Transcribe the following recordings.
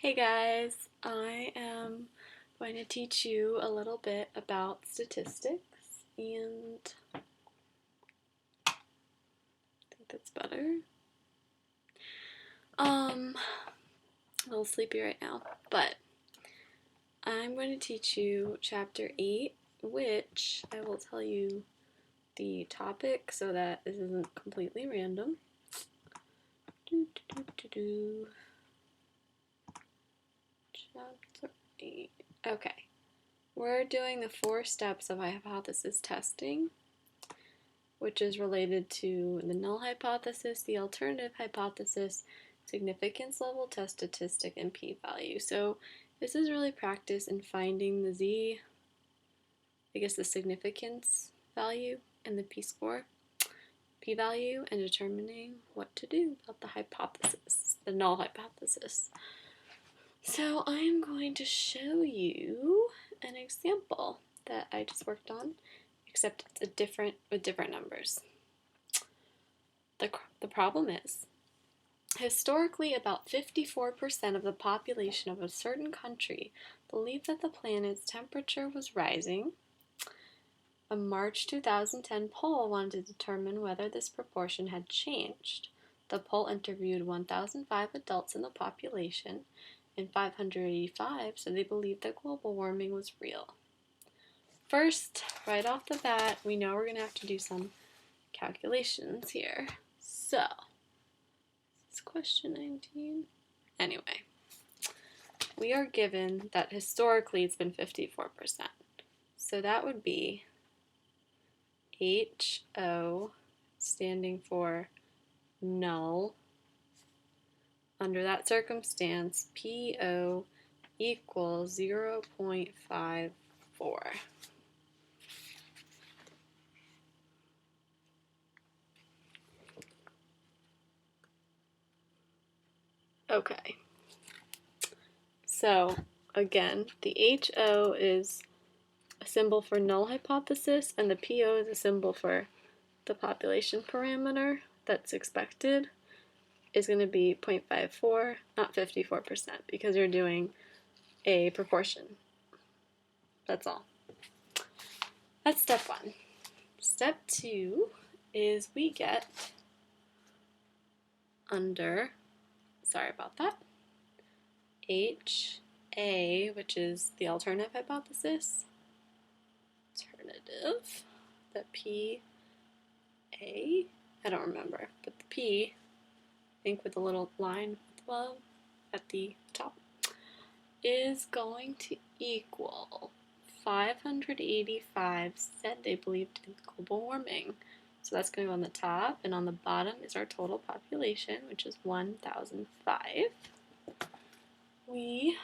Hey guys, I am going to teach you a little bit about statistics, and I think that's better. A little sleepy right now, but I'm going to teach you chapter 8, which I will tell you the topic so that this isn't completely random. Chapter 8. Okay. We're doing the 4 steps of hypothesis testing, which is related to the null hypothesis, the alternative hypothesis, significance level, test statistic, and p-value. So this is really practice in finding the the significance value and the p-score, p-value, and determining what to do about the hypothesis, the null hypothesis. So I'm going to show you an example that I just worked on, except it's with different numbers. The problem is, historically, about 54% of the population of a certain country believed that the planet's temperature was rising. A March 2010 poll wanted to determine whether this proportion had changed. The poll interviewed 1,005 adults in the population, and 585 said they believed that global warming was real. First, right off the bat, we know we're going to have to do some calculations here. So, this is question 19. Anyway, we are given that historically it's been 54%. So that would be HO standing for null. Under that circumstance, PO equals 0.54. Okay, so again, the HO is a symbol for null hypothesis, and the PO is a symbol for the population parameter that's expected is going to be 0.54, not 54%, because you're doing a proportion. That's all. That's step 1. Step 2 is we get under, sorry about that, HA, which is the alternative hypothesis, the PA, I don't remember, but the P, I think with a little line above at the top, is going to equal 585 said they believed in global warming. So that's going to go on the top, and on the bottom is our total population, which is 1,005. We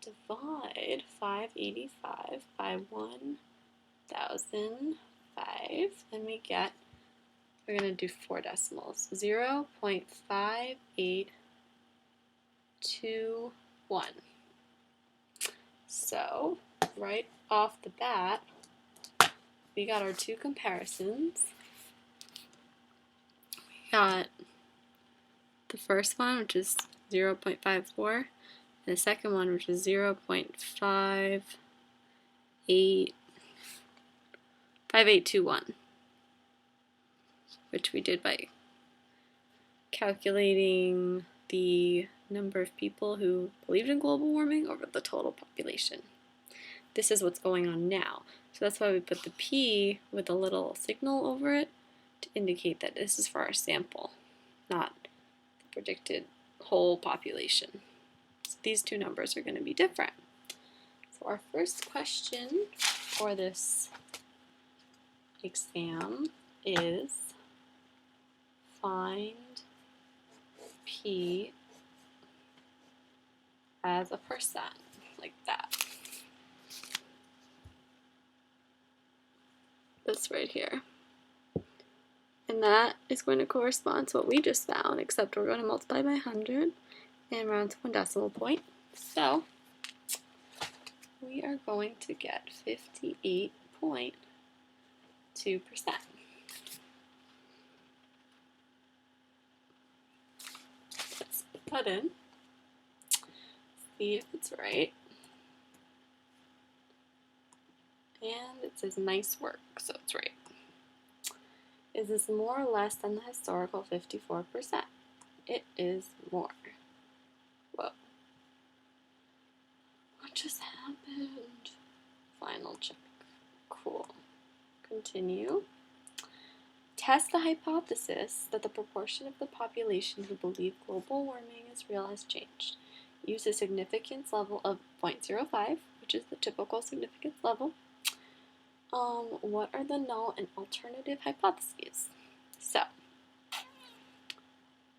divide 585 by 1,005, and we get, we're going to do 4 decimals, 0.5821. So, right off the bat, we got our 2 comparisons. We got the first one, which is 0.54, and the second one, which is 0.5821, which we did by calculating the number of people who believed in global warming over the total population. This is what's going on now. So that's why we put the P with a little signal over it to indicate that this is for our sample, not the predicted whole population. So these 2 numbers are going to be different. So our first question for this exam is find P as a percent, like that. This right here. And that is going to correspond to what we just found, except we're going to multiply by 100 and round to 1 decimal point. So we are going to get 58.2%. Let's put in. see if it's right. And it says nice work, so it's right. Is this more or less than the historical 54%? It is more. Whoa. What just happened? Final check. Cool. Continue. Test the hypothesis that the proportion of the population who believe global warming is real has changed. Use a significance level of 0.05, which is the typical significance level. What are the null and alternative hypotheses? So,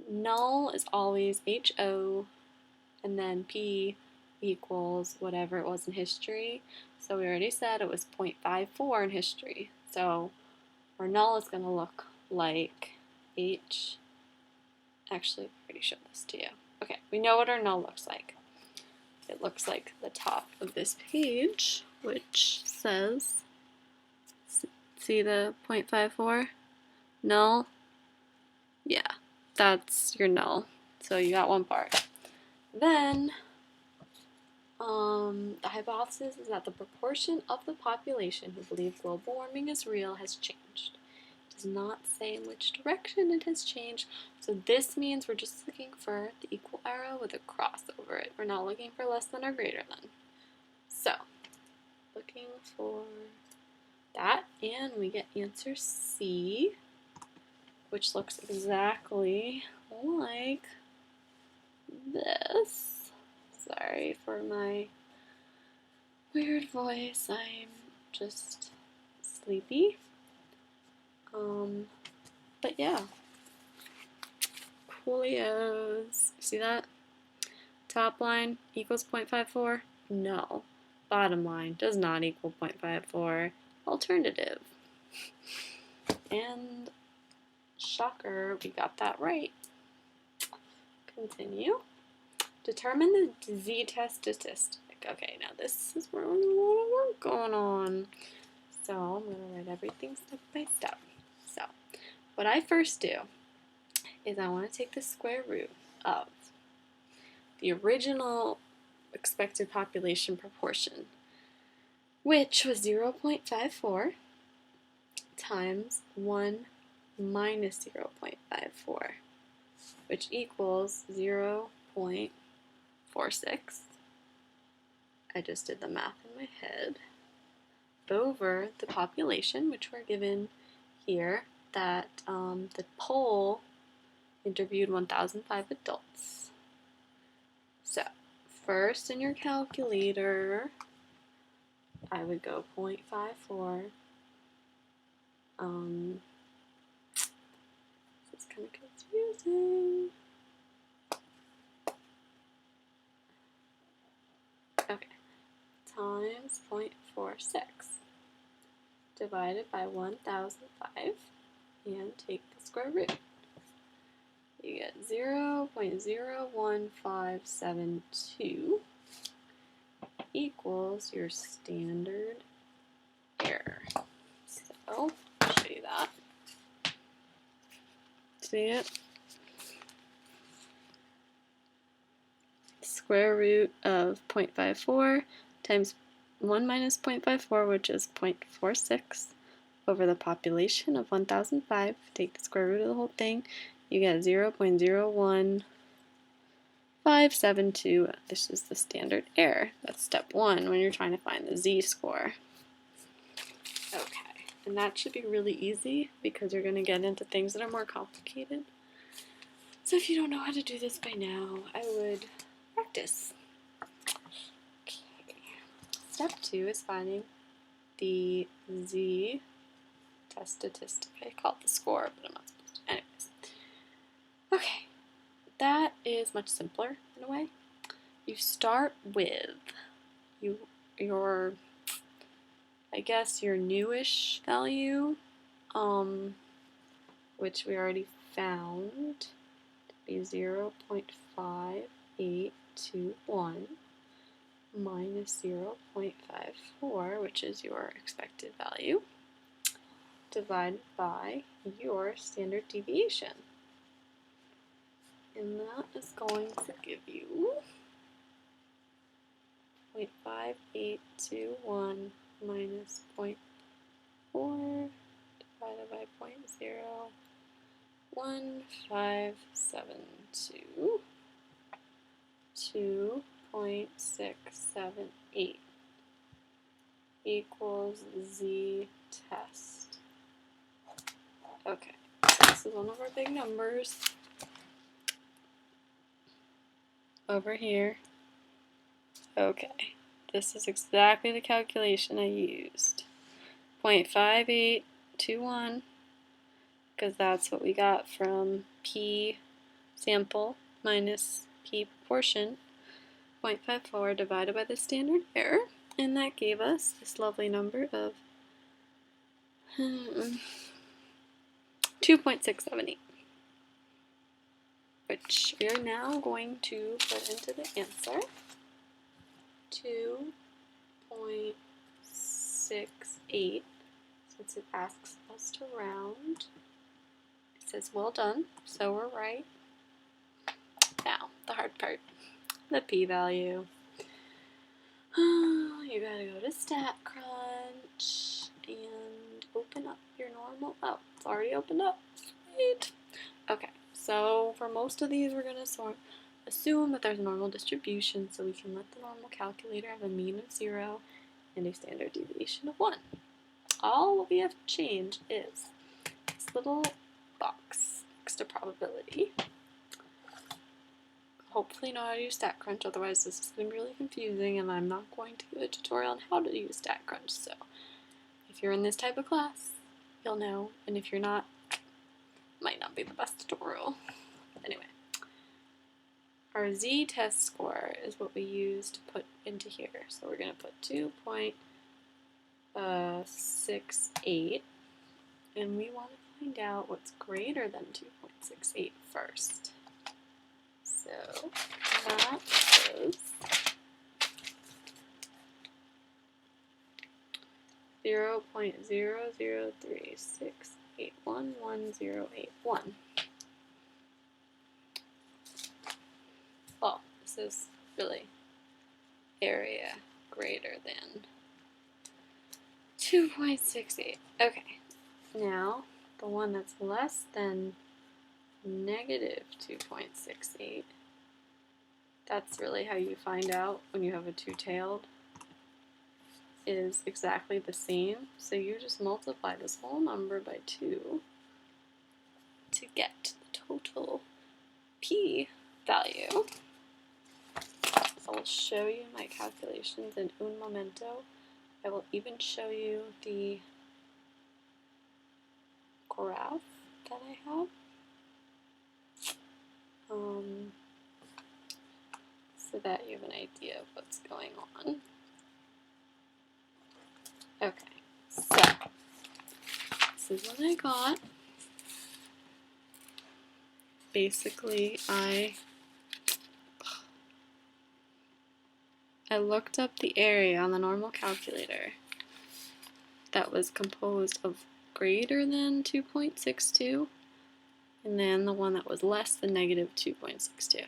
null is always HO and then P equals whatever it was in history. So we already said it was 0.54 in history. So our null is going to look like H. Actually, I already showed this to you. Okay, we know what our null looks like. It looks like the top of this page, which says, see the 0.54 null? Yeah, that's your null. So you got one part. Then, the hypothesis is that the proportion of the population who believe global warming is real has changed. It does not say in which direction it has changed. So this means we're just looking for the equal arrow with a cross over it. We're not looking for less than or greater than. So, looking for that, and we get answer C, which looks exactly like this. Sorry for my weird voice, I'm just sleepy. But yeah, coolios. See that? Top line equals 0.54? No. Bottom line does not equal 0.54. Alternative. And shocker, we got that right. Continue. Determine the z-test statistic. Okay, now this is where we have a lot of work going on. So I'm going to write everything step by step. So what I first do is I want to take the square root of the original expected population proportion, which was 0.54 times 1 minus 0.54, which equals 0.46. I just did the math in my head, over the population, which we're given here, that the poll interviewed 1,005 adults. So, first in your calculator, I would go 0.54. This is kind of confusing. Okay, times 0.46 divided by 1,005 and take the square root. You get 0.01572 equals your standard error. So, I'll show you that. See it? Square root of 0.54 times 1 minus 0.54, which is 0.46, over the population of 1,005. Take the square root of the whole thing. You get 0.01572. This is the standard error. That's step 1 when you're trying to find the z-score. Okay, and that should be really easy because you're going to get into things that are more complicated. So if you don't know how to do this by now, I would practice. Okay. Step 2 is finding the z-test statistic. I call it the score, but I'm not supposed to. Anyways. Okay, that is much simpler in a way. You start with your I guess your newish value, which we already found to be 0.5821 minus 0.54, which is your expected value, divided by your standard deviation. And that is going to give you 0.5821 minus 0.4 divided by 0.01572 2.678 equals z test. Okay, so this is one of our big numbers over here. Okay, this is exactly the calculation I used. 0.5821, because that's what we got from p sample minus p proportion, 0.54 divided by the standard error, and that gave us this lovely number of 2.678, which we are now going to put into the answer. 2.68, since it asks us to round. It says well done, so we're right. Now, the hard part, the p-value. You gotta go to statcrunch and open up your normal. Oh, it's already opened up. Sweet. Okay, so for most of these, we're gonna assume that there's a normal distribution, so we can let the normal calculator have a mean of 0 and a standard deviation of 1. All we have to change is this little box next to probability. Hopefully you know how to use statcrunch, otherwise this is going to be really confusing and I'm not going to give a tutorial on how to use statcrunch. So if you're in this type of class, you'll know, and if you're not, it might not be the best tutorial. Anyway, our z-test score is what we use to put into here. So we're going to put 2.68, and we want to find out what's greater than 2.68 first. So that is 0.0036811081. Well, this is really area greater than 2.68. Okay, now the one that's less than negative 2.68, that's really how you find out when you have a two-tailed, is exactly the same. So you just multiply this whole number by 2 to get the total p value. So I'll show you my calculations in un momento. I will even show you the graph that I have. So that you have an idea of what's going on. Okay, so this is what I got. Basically, I looked up the area on the normal calculator that was composed of greater than 2.62 and then the one that was less than negative 2.62.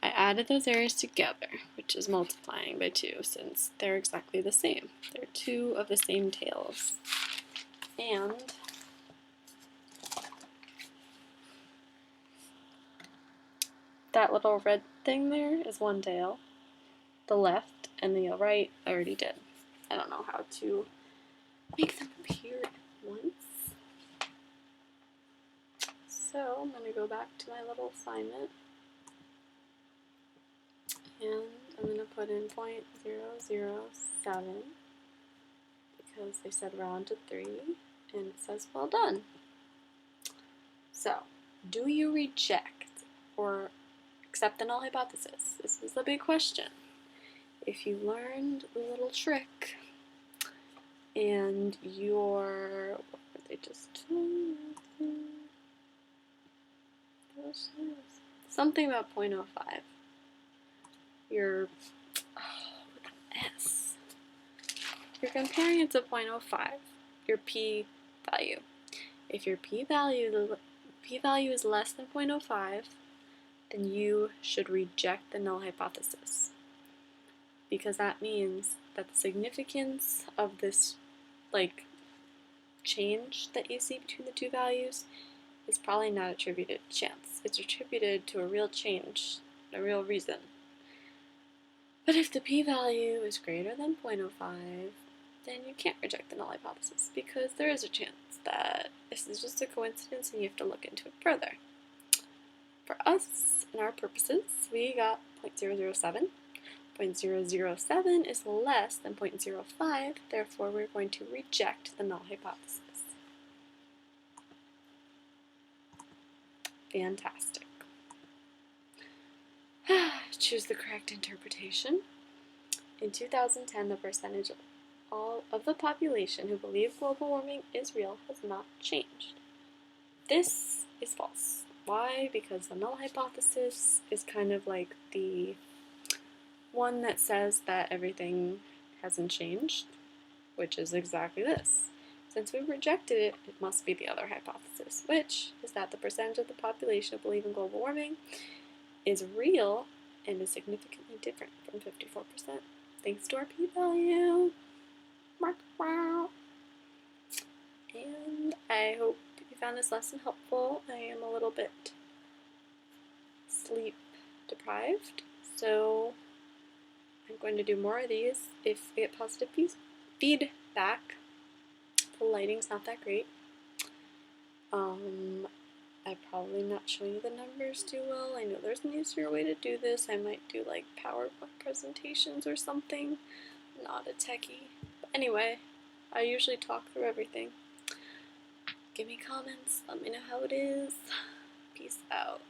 I added those areas together, which is multiplying by 2 since they're exactly the same. They're two of the same tails. And that little red thing there is one tail. The left and the right I already did. I don't know how to make them appear at once. So I'm going to go back to my little assignment. And I'm going to put in 0.007 because they said round to 3 and it says well done. So, do you reject or accept the null hypothesis? This is the big question. If you learned the little trick and your, what were they just, something about 0.05. You're comparing it to 0.05, your p value. If your p value is less than 0.05, then you should reject the null hypothesis. because that means that the significance of this like change that you see between the two values is probably not attributed to chance. It's attributed to a real change, a real reason. But if the p-value is greater than 0.05, then you can't reject the null hypothesis because there is a chance that this is just a coincidence and you have to look into it further. For us, in our purposes, we got 0.007. 0.007 is less than 0.05, therefore we're going to reject the null hypothesis. Fantastic. Choose the correct interpretation. In 2010, the percentage of all of the population who believe global warming is real has not changed. This is false. Why? Because the null hypothesis is kind of like the one that says that everything hasn't changed, which is exactly this. Since we rejected it, it must be the other hypothesis, which is that the percentage of the population who believe in global warming is real and is significantly different from 54%, thanks to our p-value. And I hope you found this lesson helpful. I am a little bit sleep deprived, so I'm going to do more of these if we get positive feedback. The lighting's not that great. I'm probably not showing you the numbers too well. I know there's an easier way to do this. I might do like PowerPoint presentations or something. I'm not a techie. But anyway, I usually talk through everything. Give me comments. Let me know how it is. Peace out.